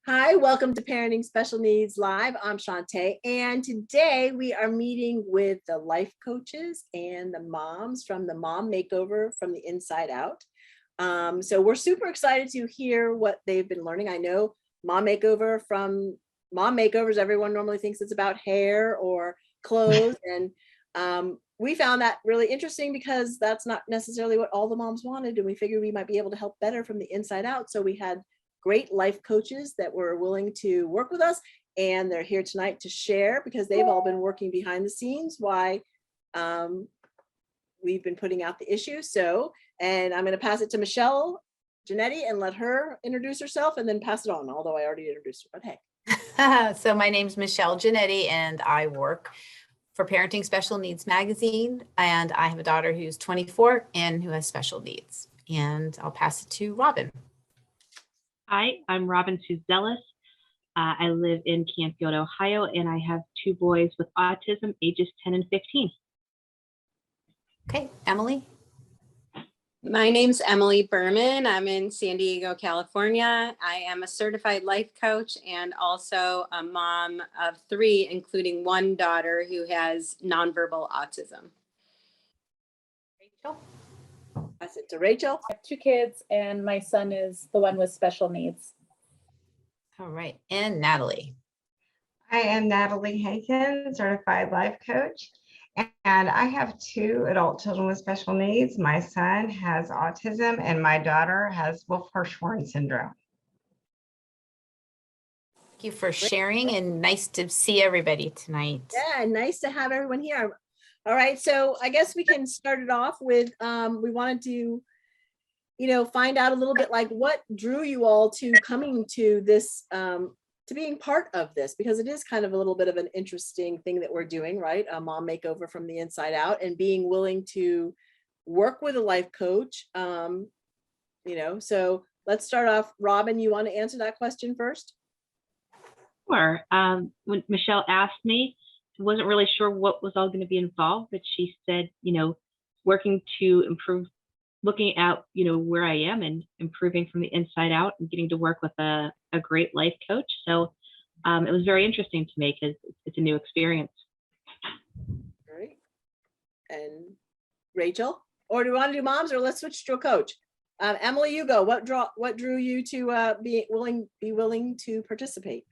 Hi, welcome to Parenting Special Needs Live. I'm Shantae, and today we are meeting with the life coaches and the moms from the Mom Makeover from the Inside Out. So we're super excited to hear what they've been learning. I know Mom Makeovers, everyone normally thinks it's about hair or clothes, and we found that really interesting because that's not necessarily what all the moms wanted, and we figured we might be able to help better from the inside out. So we had great life coaches that were willing to work with us, and they're here tonight to share because they've all been working behind the scenes why we've been putting out the issue. And I'm going to pass it to Michelle Giannetti and let her introduce herself and then pass it on, although I already introduced her, but hey. So my name's Michelle Giannetti, and I work for Parenting Special Needs magazine, and I have a daughter who's 24 and who has special needs. And I'll pass it to Robin. Hi, I'm Robin Suzelis. I live in Canfield, Ohio, and I have two boys with autism, ages 10 and 15. Okay, Emily. My name's Emily Berman. I'm in San Diego, California. I am a certified life coach and also a mom of three, including one daughter who has nonverbal autism. Rachel. Pass it to Rachel. I have two kids, and my son is the one with special needs. All right, and Natalie. I am Natalie Haken, certified life coach, and I have two adult children with special needs. My son has autism, and my daughter has Wolf-Hirschhorn syndrome. Thank you for sharing, and nice to see everybody tonight. Yeah, nice to have everyone here. All right, so I guess we can start it off with, we wanted to, find out a little bit like what drew you all to coming to this, to being part of this, because it is kind of a little bit of an interesting thing that we're doing, right? A mom makeover from the inside out, and being willing to work with a life coach. So let's start off. Robin, you want to answer that question first? Sure. When Michelle asked me, I wasn't really sure what was all going to be involved, but she said, working to improve, looking at, where I am and improving from the inside out and getting to work with a great life coach. So it was very interesting to me because it's a new experience. Great. And Rachel, or do you want to do moms, or let's switch to a coach? Emily, you go. What drew you to be willing to participate?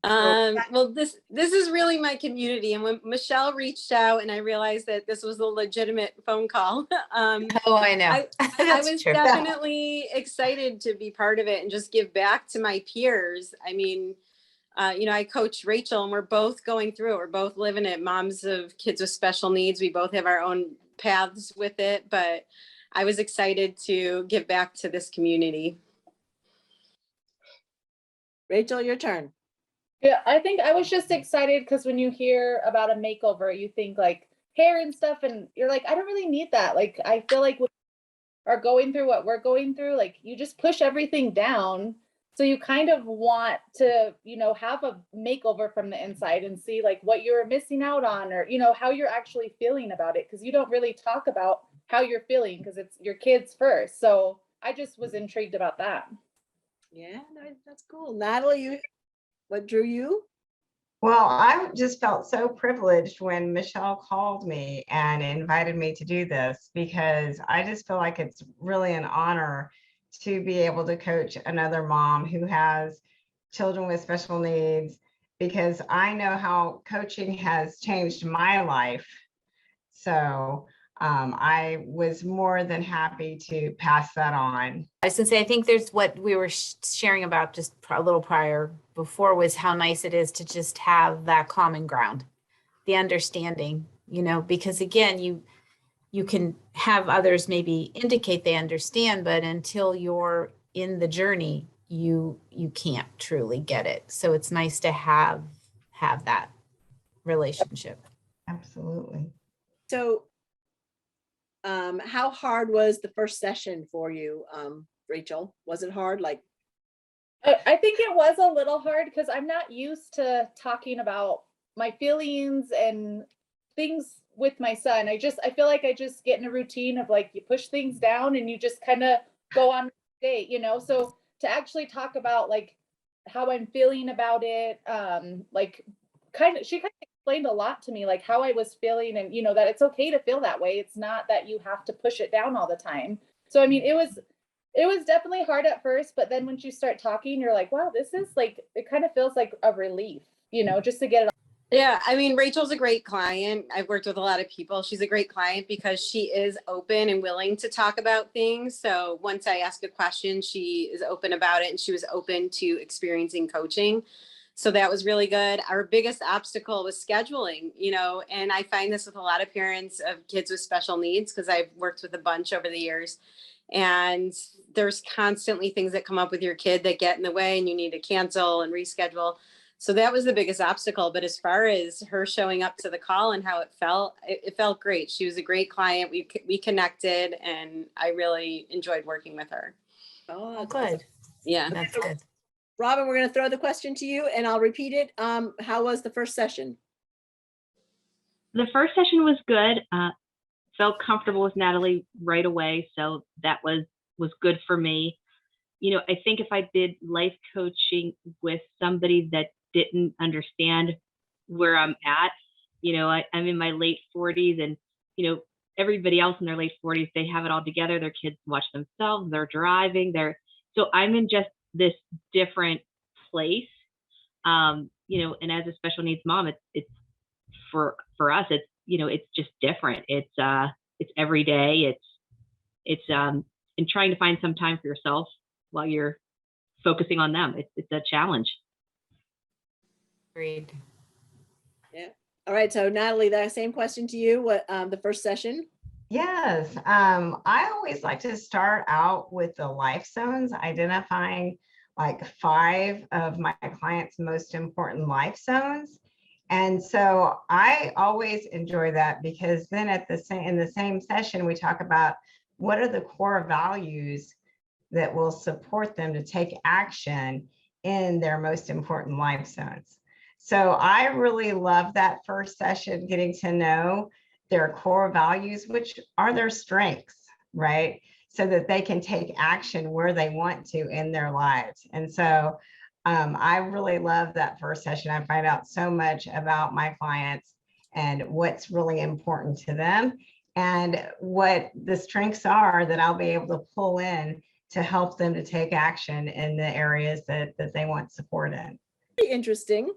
Well, this is really my community. And when Michelle reached out and I realized that this was a legitimate phone call, Oh, I know. I was definitely excited to be part of it and just give back to my peers. I mean, I coach Rachel, and we're both going through it. We're both living it, moms of kids with special needs. We both have our own paths with it, but I was excited to give back to this community. Rachel, your turn. Yeah, I think I was just excited because when you hear about a makeover, you think like hair and stuff, and you're like, I don't really need that. Like, I feel like when we are going through what we're going through, like you just push everything down. So you kind of want to, have a makeover from the inside and see like what you're missing out on, or, how you're actually feeling about it. Cause you don't really talk about how you're feeling because it's your kids first. So I just was intrigued about that. Yeah, no, that's cool. Natalie, what drew you? Well, I just felt so privileged when Michelle called me and invited me to do this, because I just feel like it's really an honor to be able to coach another mom who has children with special needs, because I know how coaching has changed my life. So I was more than happy to pass that on. I was going to say, I think there's what we were sharing about just a little prior before, was how nice it is to just have that common ground, the understanding, because again, you can have others maybe indicate they understand, but until you're in the journey, you can't truly get it. So it's nice to have that relationship. Absolutely. So how hard was the first session for you, Rachel? Was it hard? I think it was a little hard because I'm not used to talking about my feelings and things with my son. I feel like I just get in a routine of like, you push things down and you just kind of go on day, so to actually talk about like how I'm feeling about it. Like she kind of explained a lot to me, like how I was feeling, and that it's okay to feel that way. It's not that you have to push it down all the time. So I mean, it was definitely hard at first, but then once you start talking, you're like, wow, this is like, it kind of feels like a relief, just to get it. Yeah, I mean, Rachel's a great client. I've worked with a lot of people. She's a great client because she is open and willing to talk about things. So once I ask a question, she is open about it, and she was open to experiencing coaching. So that was really good. Our biggest obstacle was scheduling, and I find this with a lot of parents of kids with special needs because I've worked with a bunch over the years. And there's constantly things that come up with your kid that get in the way, and you need to cancel and reschedule. So that was the biggest obstacle. But as far as her showing up to the call and how it felt great. She was a great client. We connected, and I really enjoyed working with her. Oh, good. Yeah. That's good. Robin, we're going to throw the question to you and I'll repeat it. How was the first session? The first session was good. Felt comfortable with Natalie right away. So that was good for me. I think if I did life coaching with somebody that didn't understand where I'm at, I'm in my late 40s, and, everybody else in their late 40s, they have it all together. Their kids watch themselves, they're driving, so I'm in just this different place. And as a special needs mom, it's for us, it's, it's just different. It's every day. It's in trying to find some time for yourself while you're focusing on them. It's a challenge. Agreed. Yeah. All right. So Natalie, that same question to you. What the first session? Yes. I always like to start out with the life zones, identifying like 5 of my clients' most important life zones. And so I always enjoy that, because then in the same session, we talk about what are the core values that will support them to take action in their most important life zones. So I really love that first session, getting to know their core values, which are their strengths, right? So that they can take action where they want to in their lives. And so I really love that first session. I find out so much about my clients and what's really important to them and what the strengths are that I'll be able to pull in to help them to take action in the areas that they want support in. Pretty interesting.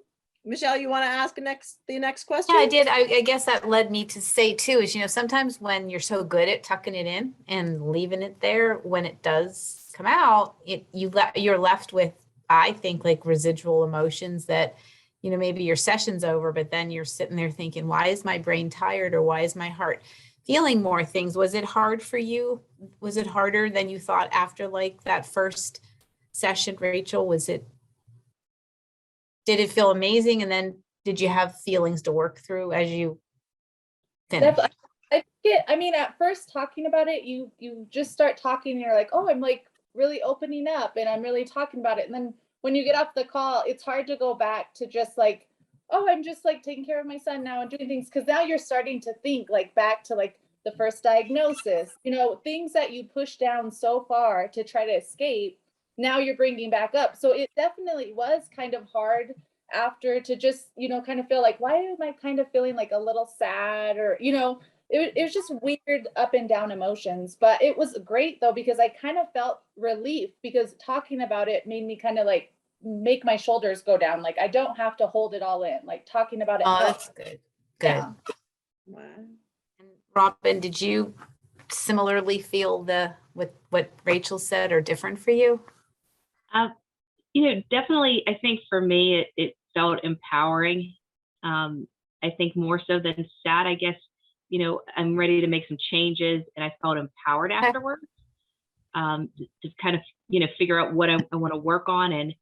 Michelle, you want to ask the next question? Yeah, I did. I guess that led me to say too, is, sometimes when you're so good at tucking it in and leaving it there, when it does come out, you're left with, I think, like residual emotions that, maybe your session's over, but then you're sitting there thinking, why is my brain tired, or why is my heart feeling more things? Was it hard for you? Was it harder than you thought after like that first session, Rachel? Did it feel amazing? And then did you have feelings to work through as you finished? I mean, at first talking about it, you just start talking and you're like, oh, I'm like really opening up and I'm really talking about it. And then when you get off the call, it's hard to go back to just like, oh, I'm just like taking care of my son now and doing things. Cause now you're starting to think like back to like the first diagnosis, things that you push down so far to try to escape. Now you're bringing back up. So it definitely was kind of hard after to just, kind of feel like, why am I kind of feeling like a little sad, or, it was just weird up and down emotions. But it was great though, because I kind of felt relief, because talking about it made me kind of like make my shoulders go down. Like I don't have to hold it all in, like talking about it. Oh, that's good. Good. Yeah. Wow. And Robin, did you similarly feel with what Rachel said, or different for you? Definitely, I think for me, it felt empowering. I think more so than sad, I guess, I'm ready to make some changes, and I felt empowered afterwards, to kind of, figure out what I want to work on and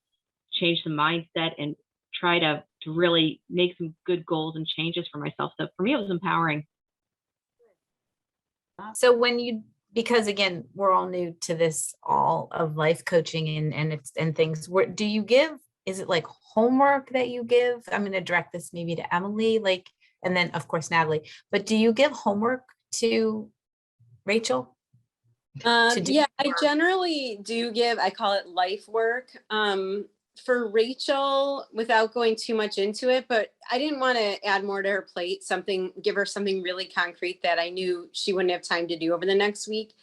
change the mindset and try to really make some good goals and changes for myself. So for me, it was empowering. So because again, we're all new to this, all of life coaching and things, do you give, is it like homework that you give? I'm going to direct this maybe to Emily, and then of course, Natalie, but do you give homework to Rachel? Yeah, I generally do give, I call it life work. for Rachel, without going too much into it, but I didn't want to add more to her plate, give her something really concrete that I knew she wouldn't have time to do over the next week.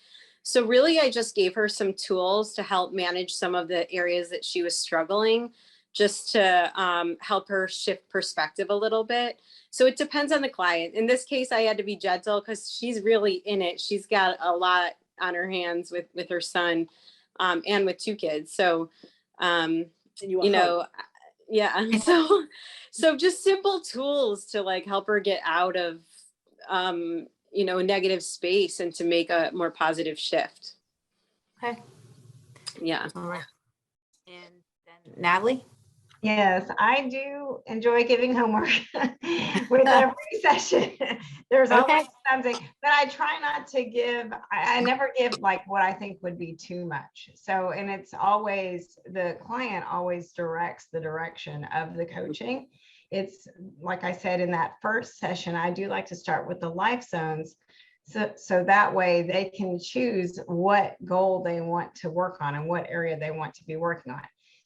So really, I just gave her some tools to help manage some of the areas that she was struggling, just to help her shift perspective a little bit. So it depends on the client. In this case, I had to be gentle because she's really in it. She's got a lot on her hands with her son and with 2 kids. So, you know, yeah. So just simple tools to like help her get out of, you know, a negative space and to make a more positive shift. Okay. Yeah. All right. And then Natalie? Yes, I do enjoy giving homework with every session. There's always something, but I try not to give, I never give like what I think would be too much. So, and it's always, the client always directs the direction of the coaching. It's like I said, in that first session, I do like to start with the life zones. So that way they can choose what goal they want to work on and what area they want to be working on.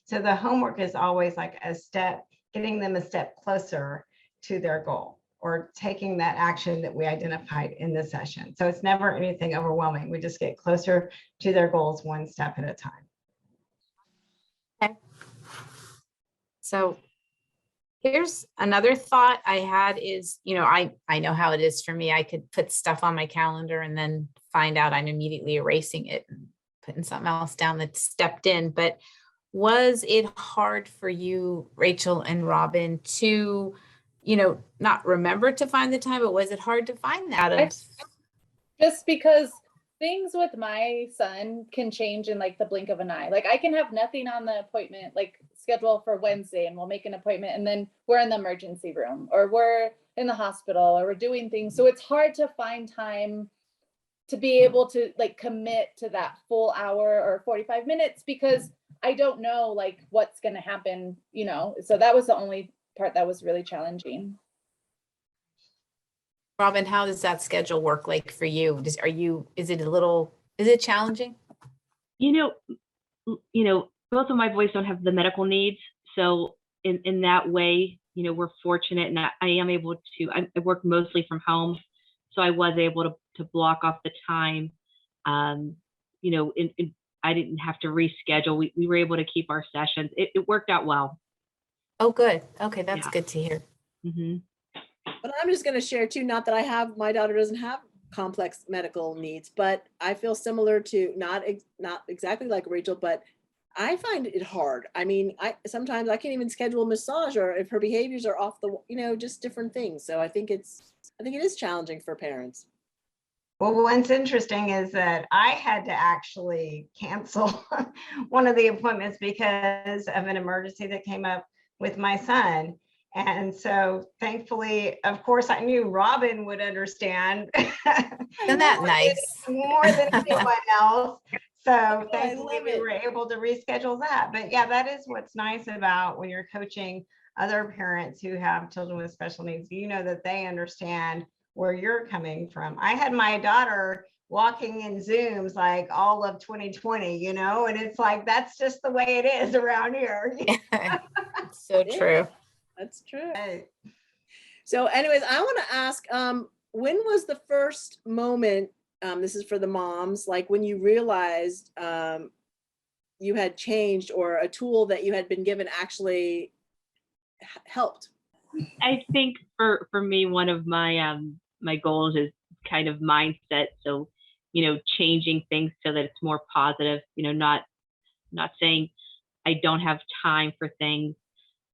So the homework is always like a step, getting them a step closer to their goal or taking that action that we identified in the session. So it's never anything overwhelming. We just get closer to their goals one step at a time. Okay. So here's another thought I had is, you know, I know how it is for me. I could put stuff on my calendar and then find out I'm immediately erasing it and putting something else down that stepped in. But was it hard for you, Rachel and Robin, to, you know, not remember to find the time, but was it hard to find that? Just because things with my son can change in like the blink of an eye. Like I can have nothing on the appointment, like schedule for Wednesday, and we'll make an appointment and then we're in the emergency room or we're in the hospital or we're doing things. So it's hard to find time to be able to like commit to that full hour or 45 minutes because I don't know like what's going to happen, you know? So that was the only part that was really challenging. Robin, how does that schedule work like for you? Is it challenging? You know, both of my boys don't have the medical needs. So in that way, you know, we're fortunate and I am able to, I work mostly from home. So I was able to block off the time, you know, I didn't have to reschedule. We were able to keep our sessions. It worked out well. Oh, good. Okay. That's good to hear. Mm-hmm. But I'm just going to share too, not that my daughter doesn't have complex medical needs, but I feel similar to not exactly like Rachel, but I find it hard. I mean, sometimes I can't even schedule a massage or if her behaviors are off the, you know, just different things. So I think it is challenging for parents. Well, what's interesting is that I had to actually cancel one of the appointments because of an emergency that came up with my son. And so thankfully, of course, I knew Robin would understand. Isn't that nice? More than anyone else. So thankfully we were able to reschedule that. But yeah, that is what's nice about when you're coaching other parents who have children with special needs. You know that they understand where you're coming from. I had my daughter walking in Zooms like all of 2020, you know, and it's like, that's just the way it is around here. So true. That's true. So anyways, I want to ask, when was the first moment, this is for the moms, like when you realized you had changed or a tool that you had been given actually helped? I think for me, one of my my goals is kind of mindset. So, you know, changing things so that it's more positive, you know, not saying I don't have time for things,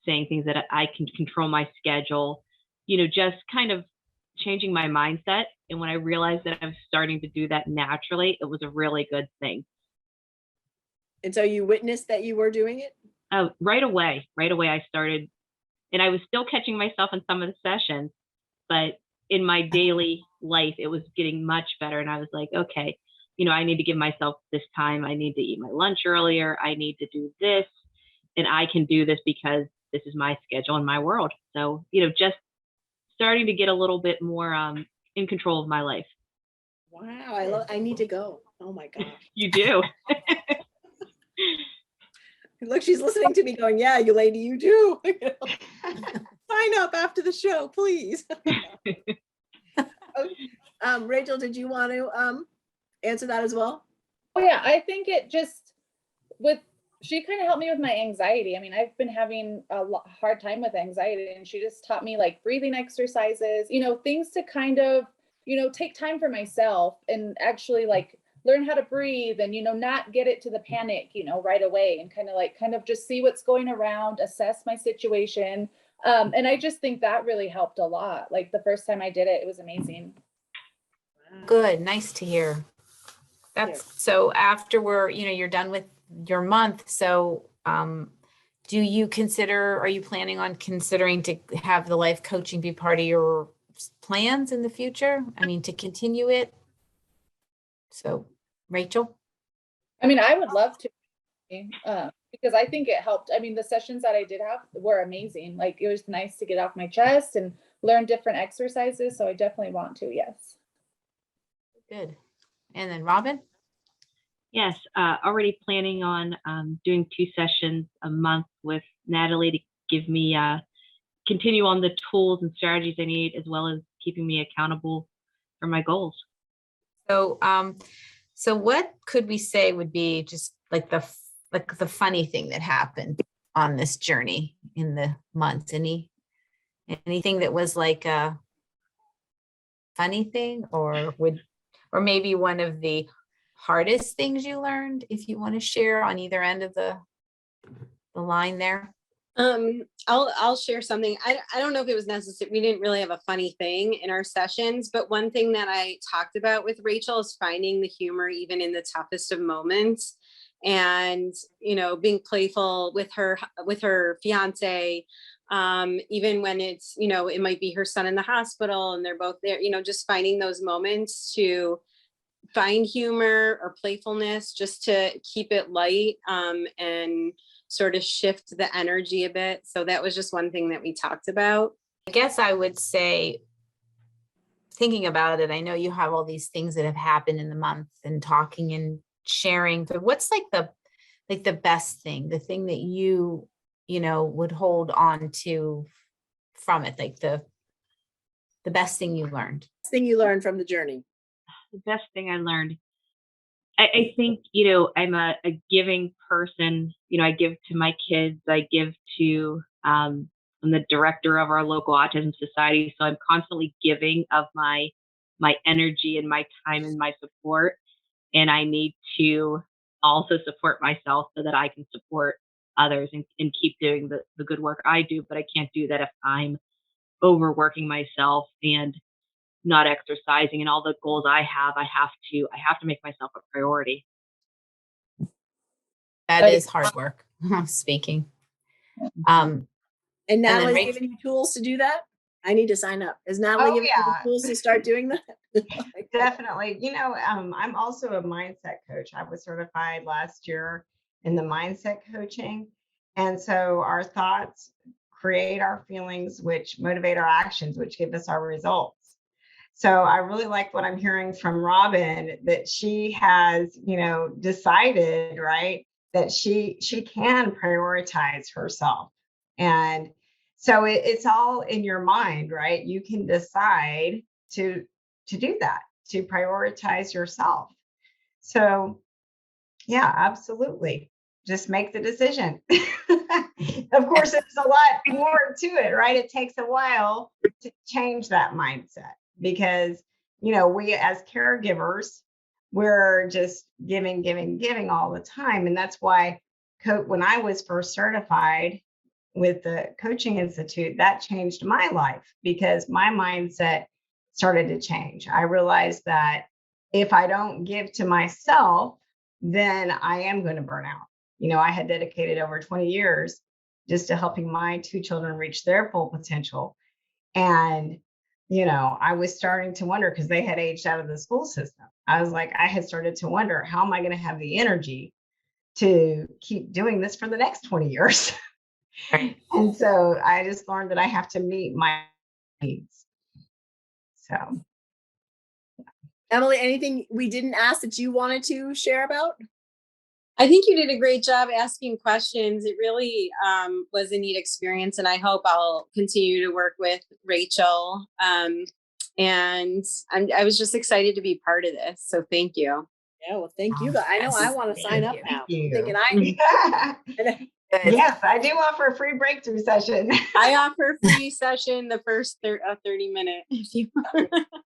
saying things that I can control my schedule, you know, just kind of changing my mindset. And when I realized that I'm starting to do that naturally, it was a really good thing. And so you witnessed that you were doing it? Right away I started, and I was still catching myself in some of the sessions, but in my daily life, it was getting much better. And I was like, okay, you know, I need to give myself this time. I need to eat my lunch earlier. I need to do this, and I can do this because this is my schedule and my world. So, you know, just starting to get a little bit more in control of my life. Wow, I need to go. Oh my gosh. You do. Look, she's listening to me going, yeah, you lady, you do. Sign up after the show, please. Rachel, did you want to answer that as well? Oh yeah, I think it just she kind of helped me with my anxiety. I mean, I've been having a hard time with anxiety, and she just taught me like breathing exercises, things to kind of, take time for myself and actually like learn how to breathe and, not get it to the panic, right away, and kind of just see what's going around, assess my situation. And I just think that really helped a lot. Like the first time I did it, it was amazing. Good. Nice to hear. So after you're done with your month. So, are you planning on considering to have the life coaching be part of your plans in the future? I mean, to continue it? So, Rachel? I mean, I would love to, because I think it helped. I mean, the sessions that I did have were amazing. Like it was nice to get off my chest and learn different exercises. So I definitely want to, yes. Good. And then Robin? Yes, already planning on doing 2 sessions a month with Natalie to give me continue on the tools and strategies I need, as well as keeping me accountable for my goals. So, so what could we say would be just like the funny thing that happened on this journey in the months? Anything that was like a funny thing, or maybe one of the hardest things you learned, if you want to share on either end of the line there? I'll share something. I don't know if it was necessary. We didn't really have a funny thing in our sessions, but one thing that I talked about with Rachel is finding the humor even in the toughest of moments, and being playful with her fiance, even when it's it might be her son in the hospital and they're both there, just finding those moments to find humor or playfulness just to keep it light, and sort of shift the energy a bit. So that was just one thing that we talked about. I guess I would say, thinking about it, I know you have all these things that have happened in the month and talking and sharing, but what's like the best thing, the thing that you would hold on to from it, like the best thing you learned? Thing you learned from the journey. The best thing I learned, I think, I'm a giving person. I give to my kids. I give to, I'm the director of our local autism society. So I'm constantly giving of my energy and my time and my support. And I need to also support myself so that I can support others and keep doing the good work I do. But I can't do that if I'm overworking myself and not exercising, and all the goals I have to make myself a priority. That is hard work. Speaking. And Natalie's then giving you tools to do that? I need to sign up. Is Natalie giving you the tools to start doing that? Definitely. I'm also a mindset coach. I was certified last year in the mindset coaching. And so our thoughts create our feelings, which motivate our actions, which give us our results. So I really like what I'm hearing from Robin, that she has, decided, right, that she can prioritize herself. And so it's all in your mind, right? You can decide to do that, to prioritize yourself. So yeah, absolutely. Just make the decision. Of course, there's a lot more to it, right? It takes a while to change that mindset, because we as caregivers, we're just giving all the time. And that's why when I was first certified with the Coaching Institute, that changed my life, because my mindset started to change. I realized that if I don't give to myself, then I am going to burn out. I had dedicated over 20 years just to helping my 2 children reach their full potential. And, I was starting to wonder, because they had aged out of the school system. I was like, I had started to wonder, how am I going to have the energy to keep doing this for the next 20 years? And so I just learned that I have to meet my needs. So. Emily, anything we didn't ask that you wanted to share about? I think you did a great job asking questions. It really was a neat experience, and I hope I'll continue to work with Rachel. And I was just excited to be part of this. So thank you. Yeah, well, thank you. I know I Yes, want to thank sign up you. now. Thank Thinking you. Good. Yes, I do offer a free breakthrough session. I offer free session the first 30-minute. If you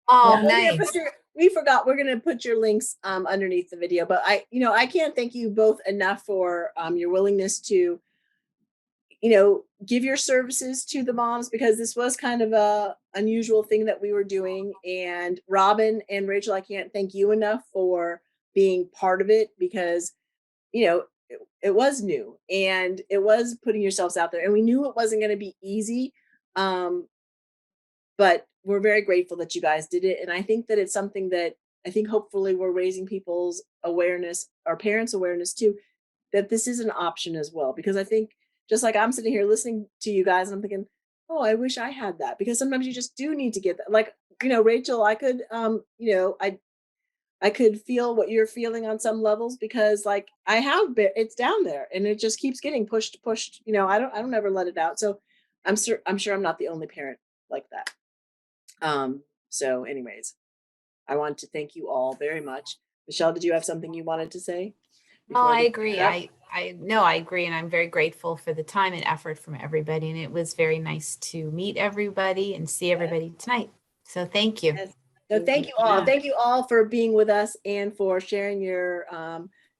Oh, Well, yeah, nice. we forgot, we're gonna put your links underneath the video, but I can't thank you both enough for your willingness to, give your services to the moms, because this was kind of a unusual thing that we were doing. And Robin and Rachel, I can't thank you enough for being part of it, because it was new and it was putting yourselves out there, and we knew it wasn't going to be easy. Um, but we're very grateful that you guys did it. And I think that it's something that I think hopefully we're raising people's awareness, our parents' awareness too, that this is an option as well. Because I think, just like I'm sitting here listening to you guys, and I'm thinking, oh, I wish I had that, because sometimes you just do need to get that. Like, Rachel, I could, I could feel what you're feeling on some levels, because like I have been, it's down there and it just keeps getting pushed. I don't ever let it out. So I'm sure I'm not the only parent like that. So anyways, I want to thank you all very much. Michelle, did you have something you wanted to say? No, before I this agree. wraps up? I agree. And I'm very grateful for the time and effort from everybody. And it was very nice to meet everybody and see everybody tonight. So thank you. Yes. No, thank you all. Yeah. Thank you all for being with us and for sharing your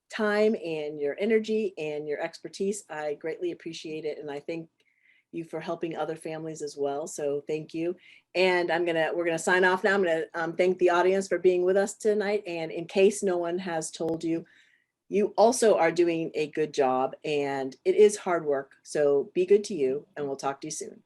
time and your energy and your expertise. I greatly appreciate it. And I thank you for helping other families as well. So thank you. And we're gonna sign off now. I'm gonna thank the audience for being with us tonight. And in case no one has told you, you also are doing a good job, and it is hard work. So be good to you, and we'll talk to you soon.